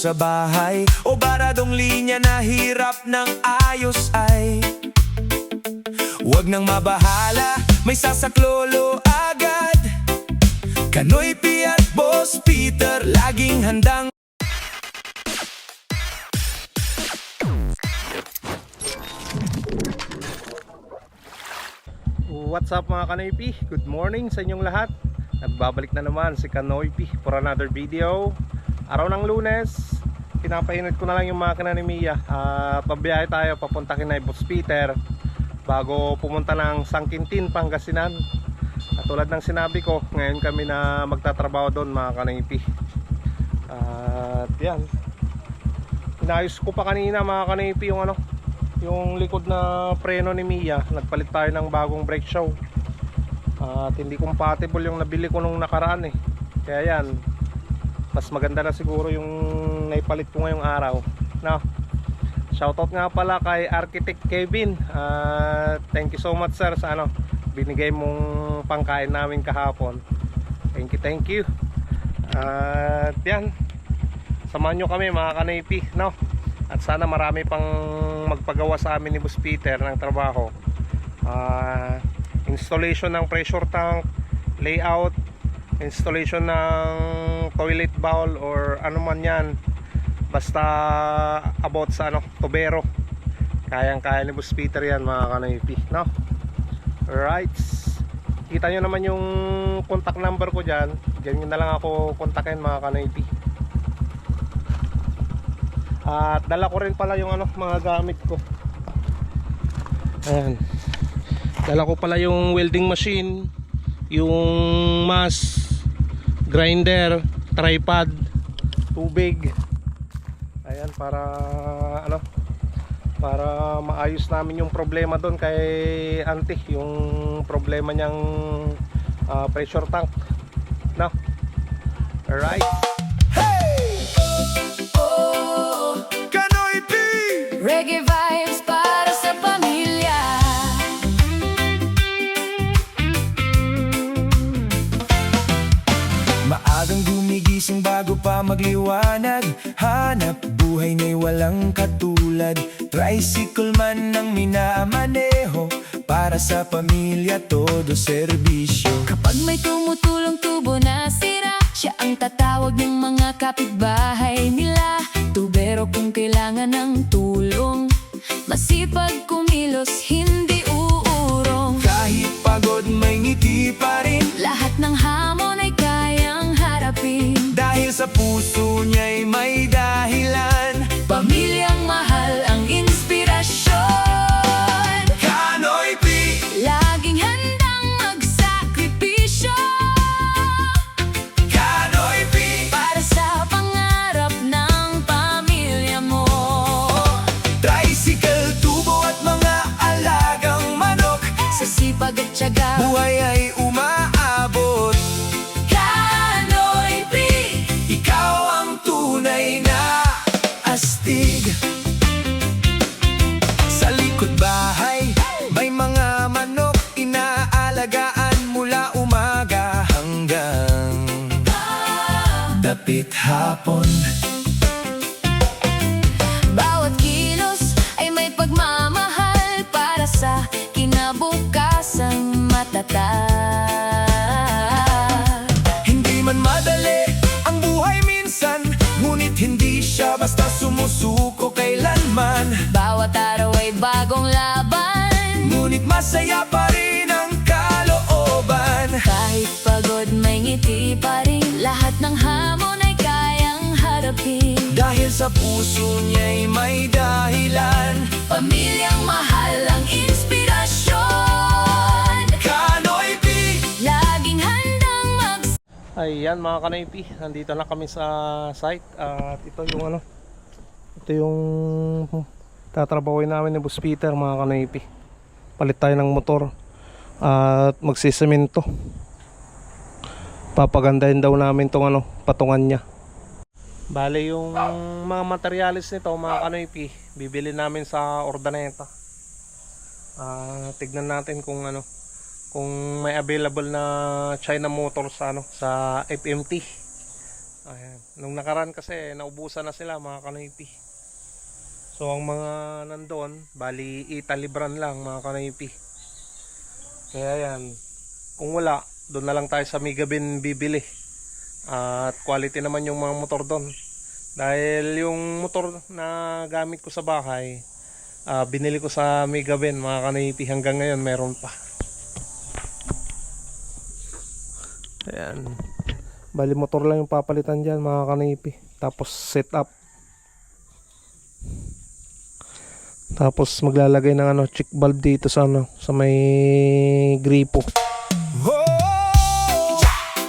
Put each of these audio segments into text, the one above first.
sa bahay o baradong linya na hirap ng ayos ay huwag nang mabahala, may sasaklolo agad. Kanoy P at Boss Peter, laging handang. What's up mga Kanoy P? Good morning sa inyong lahat. Nagbabalik na naman si Kanoy P for another video. Araw ng Lunes, pinapainit ko na lang yung makina ni Mia. Pabiyahe tayo papunta kina Boss Peter bago pumunta ng Sangkintin, Pangasinan. At tulad ng sinabi ko, ngayon kami na magtatrabaho doon mga Kanoy P. At yan, inayos ko pa kanina mga Kanoy P yung likod na preno ni Mia. Nagpalit tayo ng bagong brake show at hindi compatible yung nabili ko nung nakaraan eh. Kaya yan, mas maganda na siguro yung naipalit ko ngayong araw. Now, shoutout nga pala kay Architect Kevin. Thank you so much sir sa binigay mong pangkain namin kahapon. Thank you. At yan, samahan nyo kami mga Kanoy P, no? At sana marami pang magpagawa sa amin ni Boss Peter ng trabaho. Installation ng pressure tank, layout, installation ng toilet bowl or ano man yan. Basta about sa tubero. Kayang-kaya ni Boss Peter yan mga Kanoy P, no? Alright. Kita nyo naman yung contact number ko dyan. Diyan nyo na lang ako kontakin mga Kanoy P. At dala ko rin pala yung mga gamit ko. Ayan. Dala ko pala yung welding machine, yung mas, grinder, tripod, tubig. Ayan, para para maayos namin yung problema doon kay auntie, yung problema niyang pressure tank. No? Alright. Reggae vibes para sa pamilya. Maagang gumigising bago pa magliwanag, hanap buhay na'y walang katulad. Tricycle man ang minamaneho, para sa pamilya todo serbisyo. Kapag may tumutulong tubo na sira, siya ang tatawag ng mga kapitbahay nila. Tubero kung kailangan ng tulong, masipag kumilos, hindi uurong. Kahit pagod may ngiti pa rin, lahat ng hamon ay kayang harapin. dahil sa puso niya'y may dahilan. Pamilyang mahal ang inspirasyon. Kanoy P, Laging handang magsakripisyo Kanoy P, para sa pangarap ng pamilya mo. tricycle, tubo at mga alagang manok, Sa sipag at tiyaga, buhay ay umaabot. Kanoy P, Ikaw ang tunay na astig. Sa likod bahay, may mga manok, inaalagaan mula umaga hanggang dapit hapon. bawat kilos ay may pagmamahal para sa kinabukasang matatag. Hindi man madali ang buhay minsan, ngunit hindi siya basta sumusuko kailanman. Bawat araw ay bagong laban, Ngunit masaya pa rin ang kalooban. kahit pagod may ngiti pa rin, lahat ng hamon ay kayang harapin. Dahil sa puso niya'y may dahilan. Pamilyang mahal ang inspirasyon. Kanoy P, Laging handang Ayan mga Kanoy P, nandito na kami sa site. At ito yung tatrabahoy namin ni Boss Peter mga Kanoy P. Palit tayo ng motor at magsisemento. Papagandahin daw namin tong patungan niya. Bale yung mga materialis nito mga Kanoy P, bibili namin sa Ordaneta. Tignan natin kung kung may available na China motor sa sa FMT. Ayan. Nung nakaraan kasi naubusan na sila mga kanoypi. So ang mga nandoon, bali italibran lang mga kanoypi. Kaya yan, kung wala, doon na lang tayo sa Migabin bibili. At quality naman yung mga motor doon. Dahil yung motor na gamit ko sa bahay, binili ko sa Migabin mga kanoypi, hanggang ngayon meron pa. Ayan. Bali motor lang yung papalitan dyan mga kanoypi. Tapos set up. Tapos maglalagay ng ano, check valve dito sa ano, sa may gripo. Oh,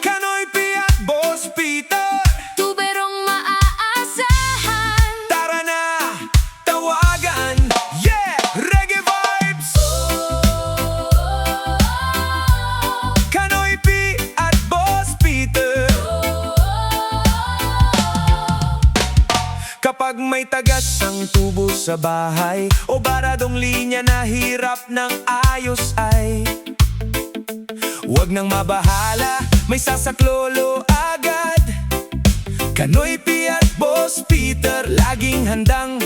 Kanoypi at Boss Peter, Tuberong maaasahan. tara na, tawagan. Yeah, reggae vibes. Kanoypi at Boss Peter. Kapag may tagas ang tubo sa bahay o baradong linya na hirap ng ayos ay huwag nang mabahala, may sasaklolo agad. Kanoypi at Boss Peter, laging handang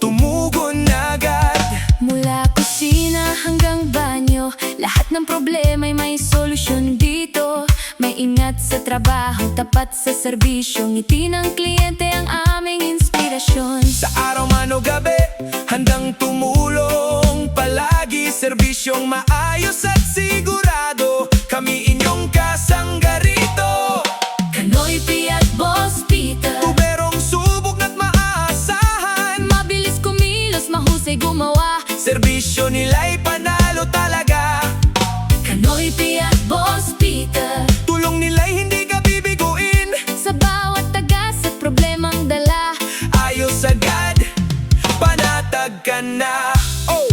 tumugon agad. Mula kusina hanggang banyo, lahat ng problema'y may solusyon dito. May ingat sa trabaho, tapat sa serbisyo, ngiti ng kliyente ang aming inspirasyon. Sa araw man o gabi, handang tumulong palagi, serbisyong maayos at sigurado, kami inyong kasanggarito. Kanoypi at Boss Peter, Tuberong subok na't maaasahan, mabilis kumilos, mahusay gumawa. serbisyo nila'y panalo talaga. Kanoypi at Boss Peter, Tulong nila'y hindi ka bibiguin, sa bawat tagas at problemang dala. ayos agad, panatag ka na. Oh,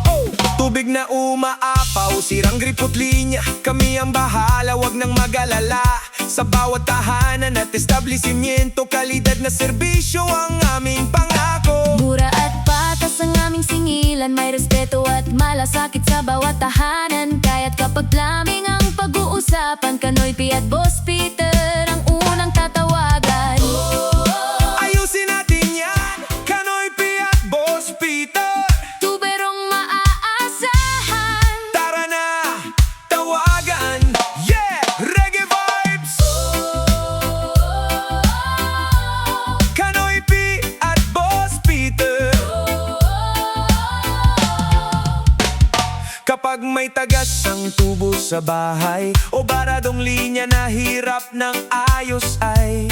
oh. Tubig na umaapaw, sirang gripo't linya, kami ang bahala, wag nang mag-alala. Sa bawat tahanan at establishmento, kalidad na serbisyo ang aming pangako. Mura at patas ang aming singilan, may respeto at malasakit sa bawat tahanan. Kaya't kapag plumbing ang pag-uusapan, Kanoypi at Boss Peter ang unang tatawagan. Ayusin natin yan, Kanoypi at Boss Peter. Tuberong maaasahan. Tara na, tawagan. Yeah, reggae vibes. Kanoypi at Boss Peter. Kapag may tagas ang tubo sa bahay o baradong linya na hirap ng ayos ay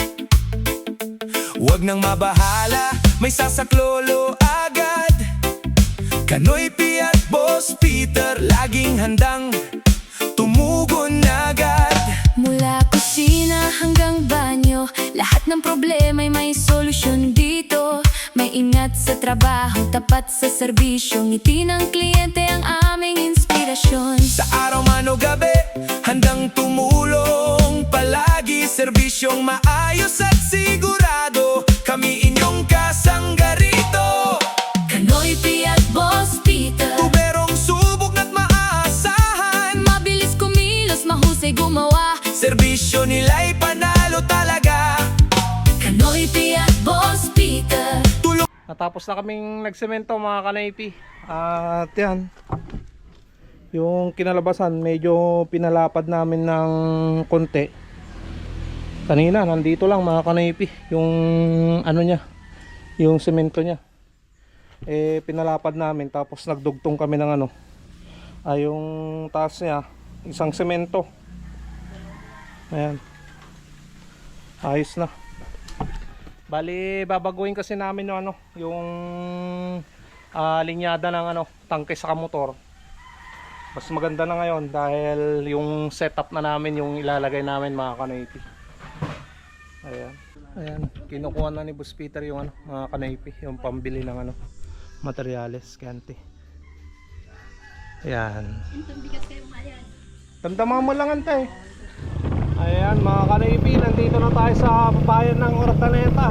huwag nang mabahala, may sasaklolo agad. Kanoypi at Boss Peter, laging handang tumugon agad. Mula kusina hanggang banyo, lahat ng problema'y may solusyon dito. May ingat sa trabaho, tapat sa serbisyo, ngiti ng kliyente ang aming inspirasyon. Sa araw man o gabi, handang tumulong palagi, serbisyong maayos at sigurado, kami inyong kasanggarito. Kanoypi at Boss Peter, Tuberong subok na't maaasahan, mabilis kumilos, mahusay gumawa. serbisyo nila'y panalo talaga. Kanoypi at Boss Peter, Natapos na kaming nagsemento mga kanoypi. At yan, yung kinalabasan medyo pinalapad namin ng konti. Kanina nandito lang mga kanoypi yung ano niya, yung semento niya. Pinalapad namin, tapos nagdugtong kami ng ano, yung taas niya, isang semento. Ayan, ayos na. Bali babaguhin kasi namin yung ano, yung linyada ng ano, tangke sa motor. Mas maganda na ngayon dahil yung setup na namin yung ilalagay namin mga kanoypi. Ayan. Ayan, kinukuha na ni Boss Peter yung ano, mga kanoypi, yung pambili ng ano, materyales, kante. Ayan. Damdaman mo lang ante. Ayan mga kanoypi, nandito na tayo sa bayan ng Hortaneta.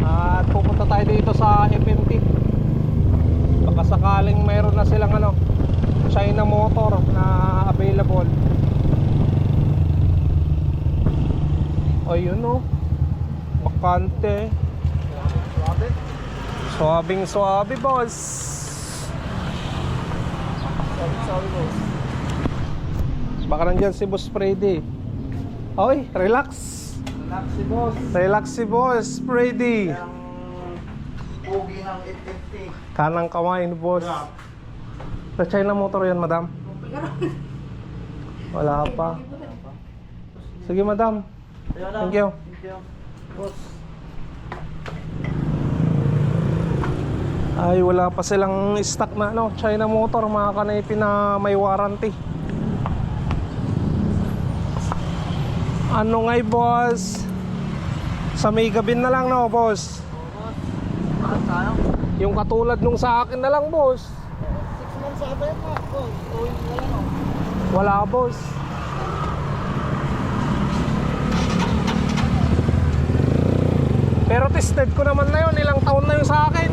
At pupunta tayo dito sa FMT. Baka sakaling mayroon na silang ano, China motor na available. Ayun o. Bakante. Suabing suabe, boss. Sorry, boss. Baka nandyan si Boss Freddy. Oy, relax. Relax si boss. Relax si Boss Freddy. Ang pogi ng 850. Kanang kamay ni boss. Sa China motor yan, madam? Wala pa. Sige, madam. Thank you. Thank you. Boss. Ay, wala pa silang stock na ano, China motor, mga kanaypi na may warranty. Ano ngay, boss? Sa Mega Bin na lang, no, boss? Sayang. Yung katulad nung sa akin na lang, boss. 6 months sa atin pa. Boss, towing na lang oh. Wala, boss. Pero tested ko naman na yun, ilang taon na yun sa akin.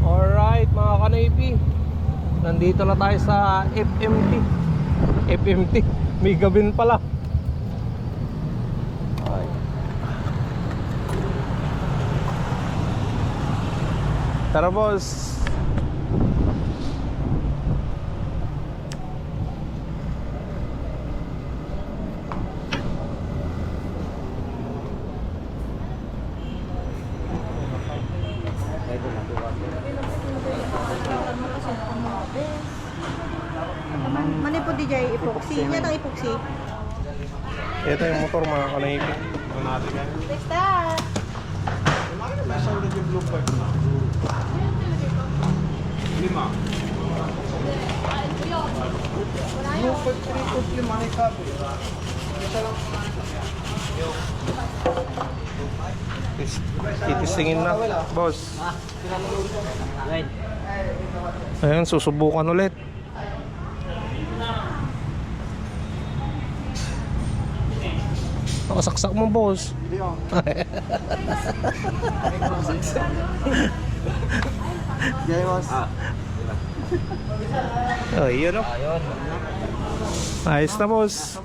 Alright, mga kanaypi, nandito na tayo sa FMT Mega Bin pala. Ay. Tara, boss. Mani po DJ epoxy. Yan ang epoxy. Ito yung motor, mga kanaypi. Basta. Titisingin na, boss. Ayan, susubukan ulit. Nakasaksak mo, boss. Hindi oh. Jay, boss. Oh, yun o. Ayos na, boss.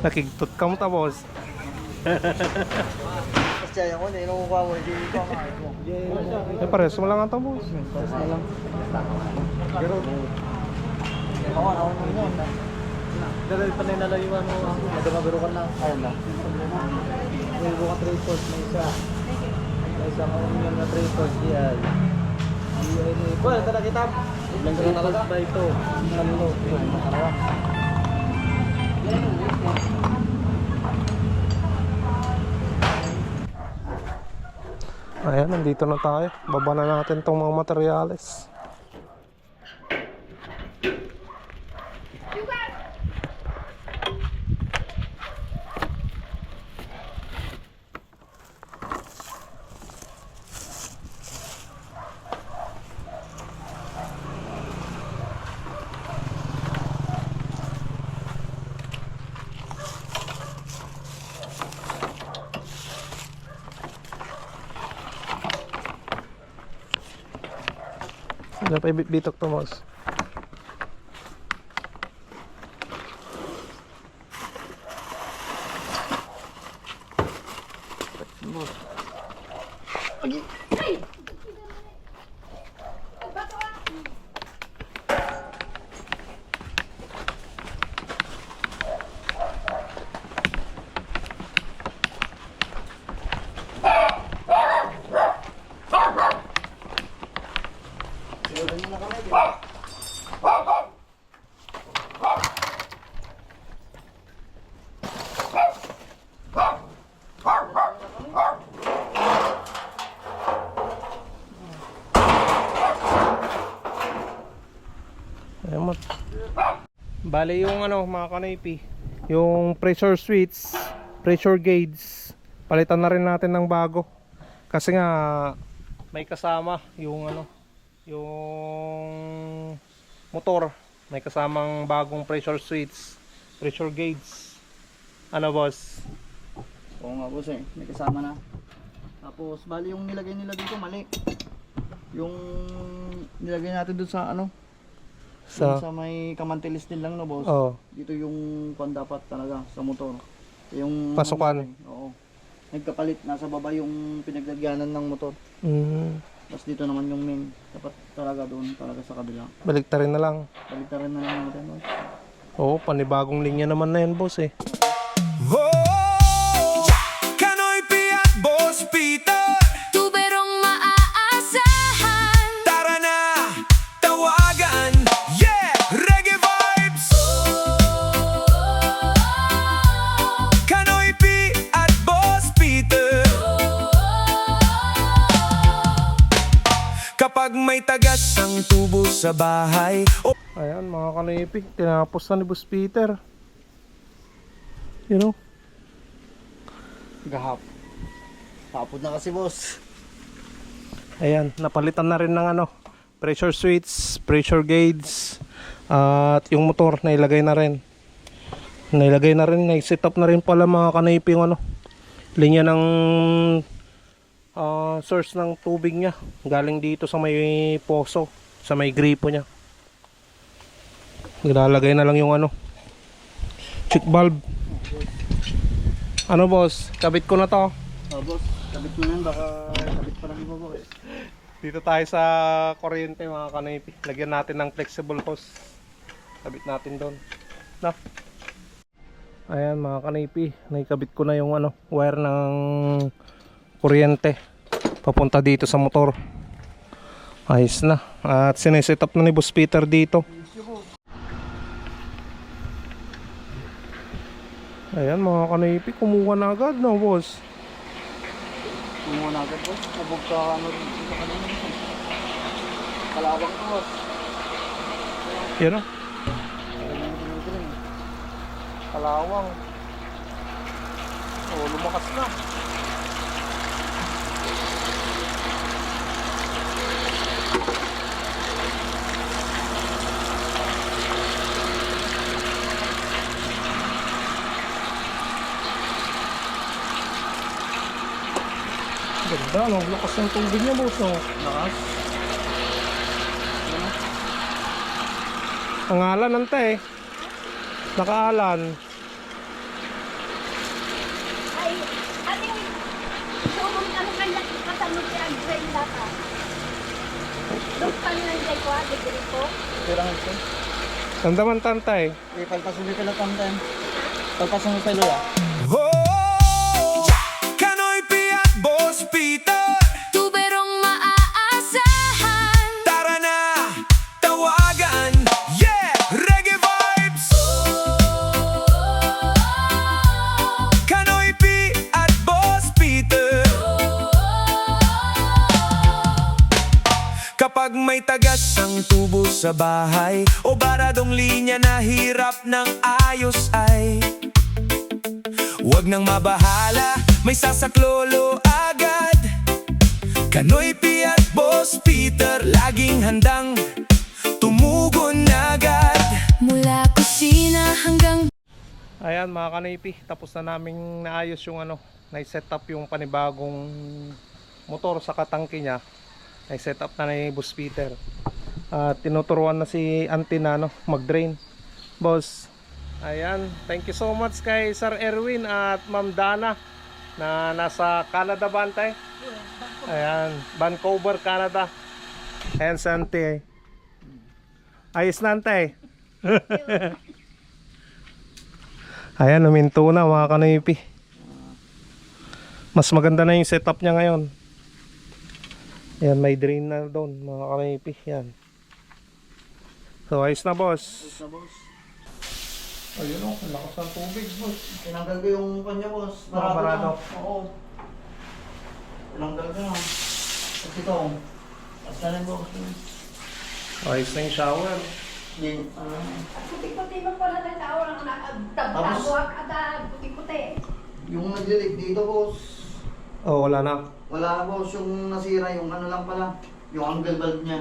Nakigtot ka mo ta, boss. Tapos Jay, ako hindi nakukuha mo. Hindi ko makakit mo. Eh, pares mo lang ata, boss. Tapos na lang. Pero, ako naman yun. Dahil pa na nalayuan mo, magkakabirukan lang. Ayun lang. May buka trade force, may isa. May isang yun na trade force, diyan. Well, tala kita. Trade force ba ito? Nalulog. Makarawa. Ayan, nandito na tayo. Baba na natin tong mga materyales. Sila pa bitok to, boss. Ayan mo. Bale yung ano, mga kanaypi, yung pressure switch, pressure gauge, palitan na rin natin ng bago. Kasi nga may kasama yung ano, yung motor, may kasamang bagong pressure switch, pressure gauge. Ano, boss? Oo nga, boss eh. May kasama na. Tapos, bali yung nilagay nila dito, mali. Yung nilagay natin doon sa ano, Sa Sa may kamantilis din lang, no, boss. oh, Dito yung kwan dapat talaga sa motor. Yung Pasukan. Oo. Nagkapalit, nasa baba yung pinaglagyanan ng motor. Tapos dito naman yung main. Dapat talaga doon, talaga sa kabila. baliktarin na lang. Baliktarin na lang natin, boss. Oo, panibagong linya naman na yan, boss eh. Oh, Kanoy P at Boss Peter, Tuberong maaasahan. tara na, tawagan. Yeah, reggae vibes. Kanoy P at Boss Peter, kapag may tagas ang tubo sa bahay. Oh, Ayan mga kanipi, tinapos na ni Boss Peter. You know? Gahap. Tapod na kasi, boss. Ayan, napalitan na rin ng ano, pressure switch, pressure gauge, at yung motor nailagay na rin. Nai-set up na rin pala mga kanipi yung ano, linya ng source ng tubig niya. Galing dito sa may poso, sa may gripo niya. Nilalagay na lang yung ano, check valve. Ano boss, kabit ko na to. Boss, kabit mo yan. Baka kabit pa lang iba, boss. Dito tayo sa kuryente mga kanipi. Lagyan natin ng flexible hose. Kabit natin doon. Na. Ayan mga kanipi, naikabit ko na yung ano, wire ng kuryente papunta dito sa motor. Ayos na. At sineset up na ni Boss Peter dito. Ayan mga kanipi, kumuha na agad no boss. Kumuha na agad, boss. Nabog ka, ano rin dito kanina. Kalawang ka, boss. Yan o, Ayun yung dito rin. kalawang. Oh, lumakas na. Ganda, no? Lakas ng tubig niya, boss, no? Lakas. Ang alan, ante, eh. Nakaalan. Ay, ating sumong ano kanya katanong si Andrei data. Doktan lang kay ko ate dito. Pirang ito. Sandaman, tantay. Palpasun mo pala tamdan. Palpasun mo pala, ah. oh, Kanoy P at Boss Peter, Tuberong maaasahan. tara na, tawagan. Yeah, reggae vibes. Kanoy P at Boss Peter, kapag may tagas ang tubo sa bahay o baradong linya na hirap ng ayos ay huwag nang mabahala, may sasaklolo agad. Kanoy P at Boss Peter, laging handang tumugon agad. Mula kusina hanggang Ayan mga kanipi, tapos na naming naayos yung ano, nai-set up yung panibagong motor sa katangke niya. Nai-set up na ni Boss Peter. At tinuturuan na si Auntie na ano, mag-drain. Boss, ayan, thank you so much kay Sir Erwin at Ma'am Dana na nasa Canada ba, Antay? Ayan, Vancouver, Canada. Ayan si Auntie. Ayos na, Antay. Ayan, huminto na mga kanipi. Mas maganda na yung setup niya ngayon. Ayan, may drain na doon mga kanipi. Yan. So, ayos na, boss. Boss na, boss. Ayun o, lakas ng tubig, boss. Tinanggal ko yung kanya, boss. Barado. Na. Oo. Tinanggal ko na. Tapos ito. Tapos na rin, boss. Ayos na yung shower. Hindi. Puti-puti mo pala na sa orang Tapos? nagtabuak at puti-puti. Yung naglilig dito, boss. Oh, wala na. Wala na, boss. Yung nasira, yung ano lang pala. Yung angle valve niya.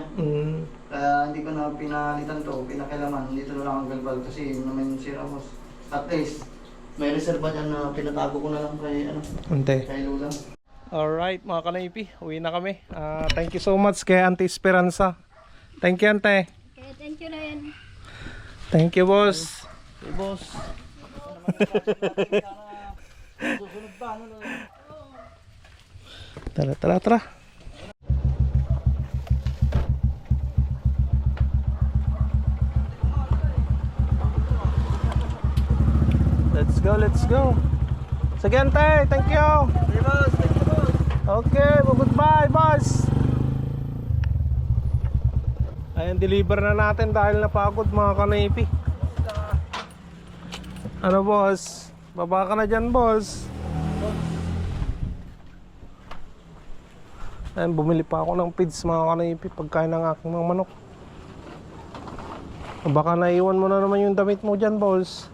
Kaya hindi ko na pinalitan to, pinakilaman. Dito na lang ang galbal kasi yun naman yung sira, boss. At least, may reserva dyan na pinatago ko na lang kay, ano, Ante. kay Lula. Alright mga kanaypi, uwi na kami. Thank you so much kay Auntie Esperanza. Thank you, Ante. Kaya Thank you rin. Thank you, boss. Hey, boss. Susunod pa, ano? Tara, tara, tara. Let's go, let's go. Sige, ante, thank you. Hey, boss. Thank you, boss. Okay, goodbye, boss. Ayan, deliver na natin dahil napagod mga kanipi. Ano, boss? Baba ka na dyan, boss. Ayan, bumili pa ako ng feeds mga kanipi pagkain ng aking mga manok. Baka naiwan mo na naman yung damit mo dyan, boss.